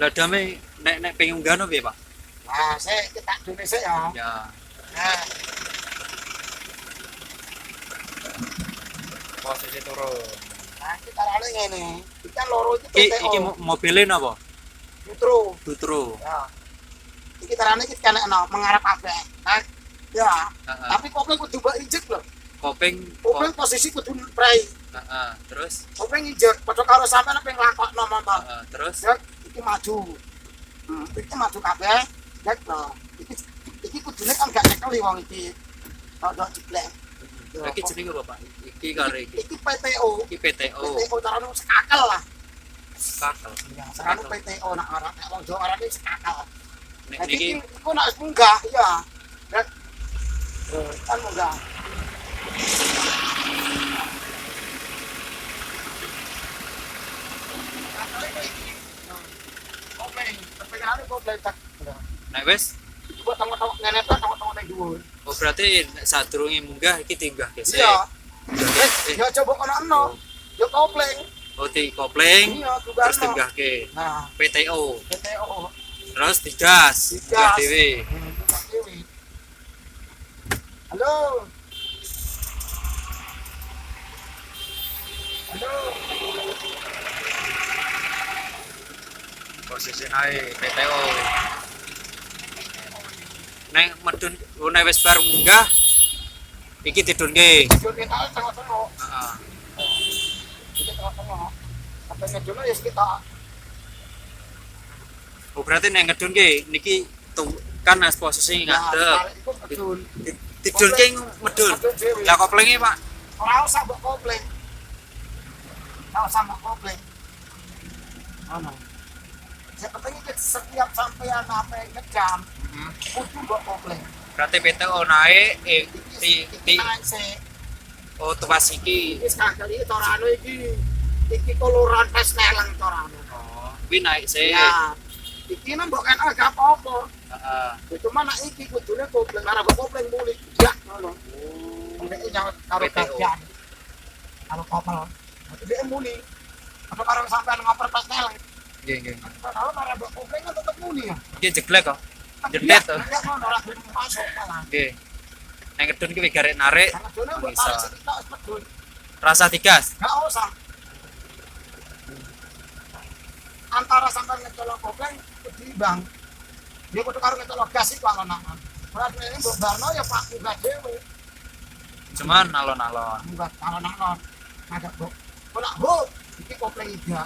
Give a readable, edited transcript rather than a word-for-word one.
Lah dame nek pengen unggah piye, Pak? Nah, saya kita Indonesia ya. Ya. Nah, Posisi turun. nah kita rane ngene. Kita loro iki Iki PTO. mobilin apa? Jutru. Tutru. Ya. Iki carane iki kan mengarah kabeh. Nah, ya. Heeh. Tapi kopling kudu mbok injek lho. Kopeng. Kopling posisi kudu prei. Heeh. Terus? Kopling injek padha karo sampean pengen lakokno mama. Heeh. Terus? Ya, iki maju. Iki maju kabeh. Ya, iki kudune kan gak nyekel wong iki. Rodok jeblek. Iki jenenge apa, Pak? Iki kare iki. Iki PTO. Iki PTO. PTO carane sekakel lah. Kakal. Ya, carane PTO nak arane wong Jawa arane sekakel. Nek Jadi niki iku nak munggah ya. Dan kan munggah. Kopling, kepinginane kopling tak. nek wis Buat tengok-tengok ngene ta tengok-tengok ning dhuwur. oh berarti nek sadurunge munggah iki tinggah gesek. Iya. Eh, Ya coba kono eno. Ya kopling. oh di kopling Iya, juga terus ono. tinggahke Nah, PTO. PTO. Terus digas, munggah dhewe. Halo. Halo. Posisi naik PTO. Nek medun nek wis bar munggah iki tidunke. Yo kita tengok-tengok. Heeh. Kita tengok-tengok. Apa ngedulnya ya kita. Oh berarti nek ngedunke niki kan as posisi ngadep. Iku medun. Tidunke medun. Lah koplenge, Pak. Ora usah mbok kopling. Ora usah mbok kopling. Ono. Yang penting iki setiap sampean apa ngejam, kudu mbok kopling. Berarti PTO naik Iki naik sik. oh tuas iki. Iki sekali torano iki koloran tes neleng torano. Oh, kuwi naik sih. Ya. Iki nang mbok kan agak apa-apa. Heeh. Cuma nek iki kudune kopling arep mbok kopling muli jak ngono. Nek nyawet karo PTO. bagian. Karo kapal. Dek muli. Apa karo sampean ngoper tes neleng. Nggih, nggih. Kalau arep mbok kopling kan tetep muli ya. Iki jeglek kok. Jedet to. Ya ngono ora gelem masuk malah. Nggih. Nek ngedun ki garek narik Karena dene mbok bisa. tarik sekitar wis medun. Rasa digas. Gak usah. Antara sampean ngecolok kopling kudu imbang. Dia kudu karo ngecolok gas iku alon-alon. Berarti ini mbok barno ya Pak munggah dhewe. Cuman alon-alon. Munggah alon-alon. Ada mbok. Kok nak mbok iki kopling iga.